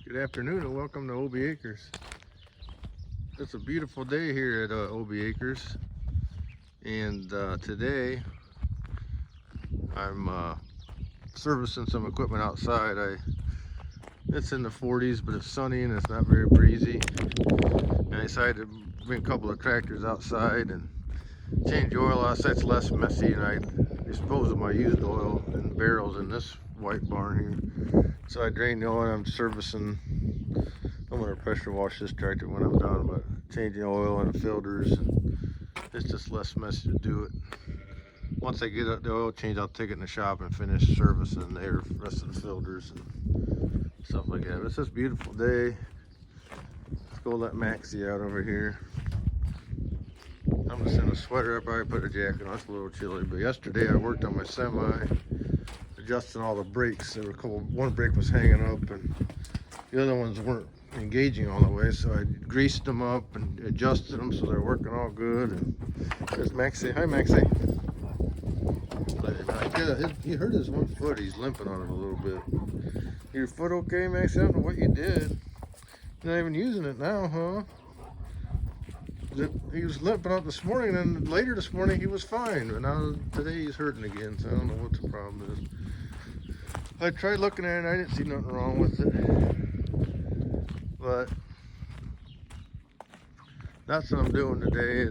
Good afternoon and welcome to Obie Acres. It's a beautiful day here at Obie Acres, and today I'm servicing some equipment outside. It's in the 40s, but it's sunny and it's not very breezy. And I decided to bring a couple of tractors outside and change the oil outside. It's less messy, and I dispose of my used oil in barrels in this white barn here. So I drain the oil and I'm servicing. I'm gonna pressure wash this tractor when I'm done, but changing oil and the filters, and it's just less messy to do it. Once I get the oil change, I'll take it in the shop and finish servicing the rest of the filters and stuff like that. It's just a beautiful day. Let's go let Maxie out over here. I'm just in a sweater. I probably put a jacket on. It's a little chilly, but yesterday I worked on my semi, adjusting all the brakes. They were cold. One brake was hanging up and the other ones weren't engaging all the way, so I greased them up and adjusted them so they're working all good. And there's Maxie. Hi, Maxie. He hurt his one foot. He's limping on it a little bit. Your foot okay, Maxie? I don't know what you did. You're not even using it now, huh? He was limping up this morning, and then later this morning he was fine, but now today he's hurting again, so I don't know what the problem is. I tried looking at it and I didn't see nothing wrong with it, but that's what I'm doing today.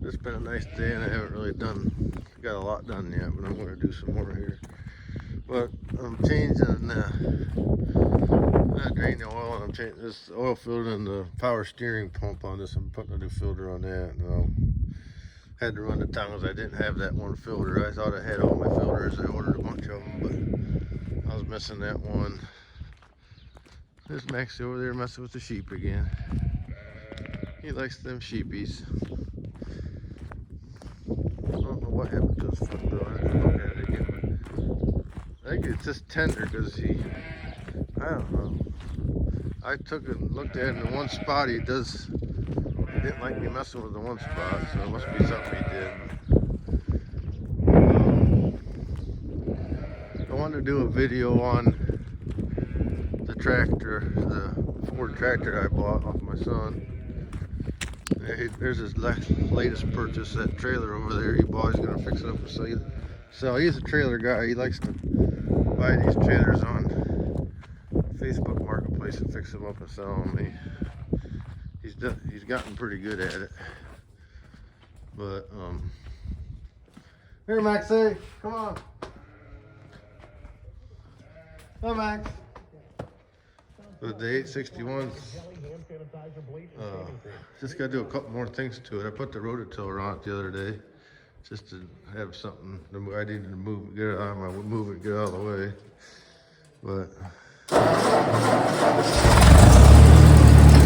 It's been a nice day and I haven't really got a lot done yet, but I'm going to do some more here. But I'm changing I drained the oil, and I'm changing this oil filter and the power steering pump on this. I'm putting a new filter on that, and had to run the tongues. I didn't have that one filter. I thought I had all my filters. I ordered a bunch of them, but I was missing that one. There's Maxie over there messing with the sheep again. He likes them sheepies. I don't know what happened to his foot though. I didn't look at it again. I think it's just tender because I don't know. I took it and looked at it in one spot. He didn't like me messing with the one spot, so it must be something he did. I wanted to do a video on the tractor, the Ford tractor I bought off my son. There's his latest purchase, that trailer over there he bought. He's gonna fix it up and sell. He's a trailer guy. He likes to buy these trailers on Facebook Marketplace and fix them up and sell them. He's gotten pretty good at it. But here, Maxie, come on. Come, Max. But the 861s, just got to do a couple more things to it. I put the rototiller on it the other day, just to have something. I needed to move it out of the way. But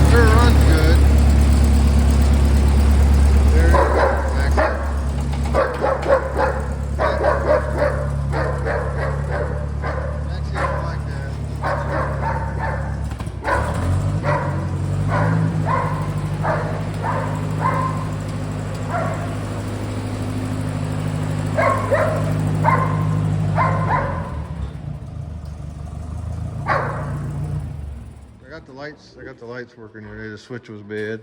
sure runs good. There you go, Maxie. Maxie don't like that. I got the lights working today. The switch was bad.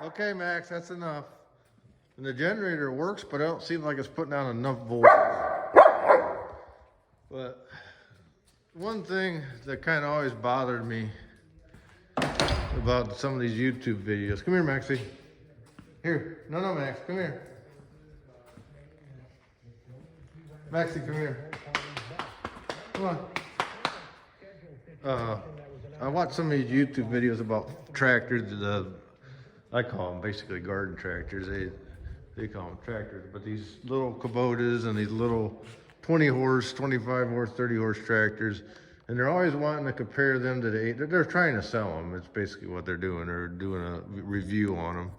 Okay, Max, that's enough. And the generator works, but it don't seem like it's putting out enough voltage. But one thing that kind of always bothered me about some of these YouTube videos. Come here, Maxie. Here. No, Max, come here. Maxie, come here. Come on. I watch some of these YouTube videos about tractors. I call them basically garden tractors. They call them tractors, but these little Kubotas and these little 20 horse, 25 horse, 30 horse tractors, and they're always wanting to compare them to the 8. They're trying to sell them. It's basically what they're doing. They're doing a review on them,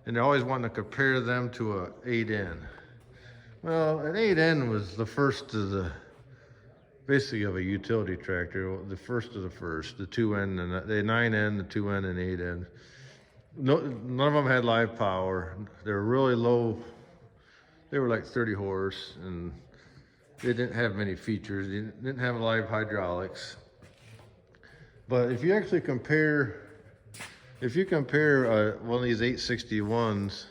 and they're always wanting to compare them to a 8N. Well, an 8N was the first of the basically of a utility tractor, the first of the first, the 2N and the 9N, the 2N and 8N. None of them had live power. They were really low. They were like 30 horse, and it didn't have many features. It didn't have live hydraulics. But if you actually compare, one of these 861s,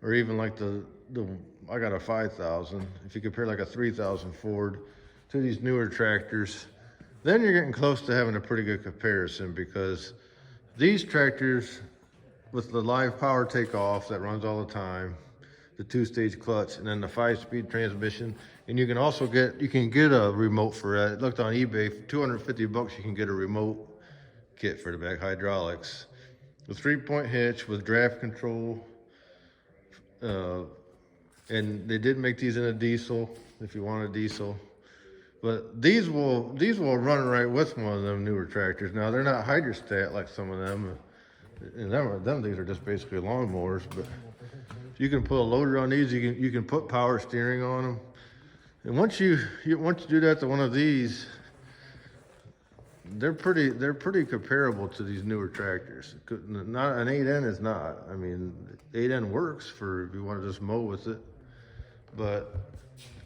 or even like I got a 5,000, if you compare like a 3,000 Ford to these newer tractors, then you're getting close to having a pretty good comparison, because these tractors with the live power takeoff that runs all the time, the 2-stage clutch, and then the 5-speed transmission, and you can also get a remote for that. I looked on eBay, for 250 bucks you can get a remote kit for the back hydraulics, with 3-point hitch, with draft control, and they did make these in a diesel if you want a diesel. But these will run right with one of them newer tractors. Now they're not hydrostat like some of them, and them things are just basically lawnmowers. But you can put a loader on these. You can put power steering on them. And once you do that to one of these, they're pretty comparable to these newer tractors. Not an 8N is not. I mean, 8N works for if you want to just mow with it, but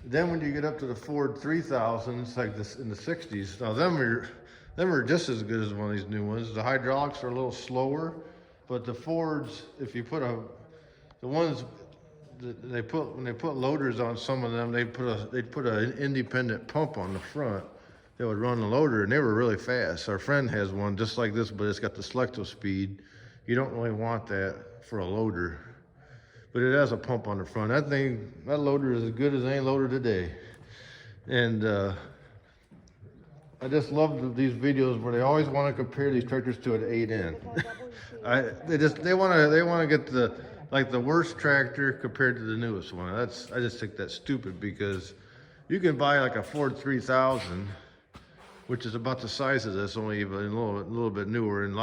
then when you get up to the Ford 3000s, like this in the 60s, now them are just as good as one of these new ones. The hydraulics are a little slower, but the Fords, if you put when they put loaders on some of them, they'd put an independent pump on the front that would run the loader, and they were really fast. Our friend has one just like this, but it's got the selective speed. You don't really want that for a loader, but it has a pump on the front. That loader is as good as any loader today. And I just love these videos where they always want to compare these tractors to an 8N. They want to get the worst tractor compared to the newest one. I just think that's stupid, because you can buy like a Ford 3000, which is about the size of this, only even a little bit newer, and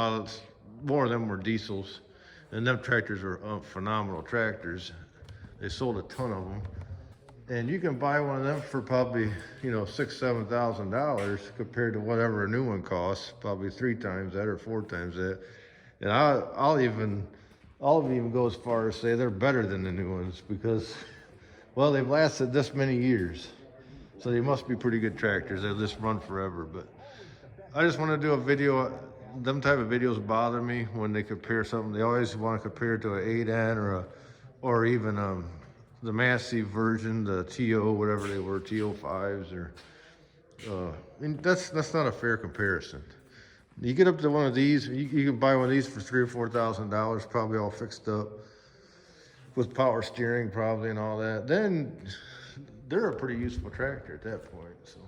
more of them were diesels. And them tractors are phenomenal tractors. They sold a ton of them. And you can buy one of them for probably, $6,000-7,000 compared to whatever a new one costs, probably 3 times that or 4 times that. And I'll even go as far as say they're better than the new ones, because, well, they've lasted this many years. So they must be pretty good tractors. They'll just run forever. But I just want to do a video. Them type of videos bother me when they compare something. They always want to compare it to an 8N or even the Massey version, the TO, whatever they were, TO5s, and that's not a fair comparison. You get up to one of these, you can buy one of these for $3,000 or $4,000, probably all fixed up with power steering probably and all that. Then they're a pretty useful tractor at that point. So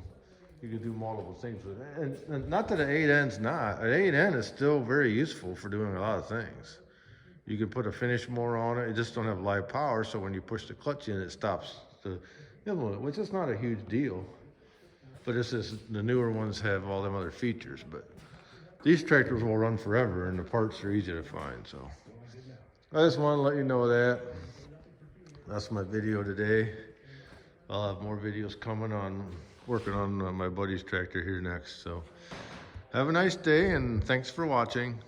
you can do multiple things with it. And not that an 8N's not. An 8N is still very useful for doing a lot of things. You can put a finish mower on it. It just don't have live power, so when you push the clutch in, it stops the inlet, which is not a huge deal. But the newer ones have all them other features. But these tractors will run forever, and the parts are easy to find. So I just want to let you know that. That's my video today. I'll have more videos coming on, working on my buddy's tractor here next. So have a nice day, and thanks for watching.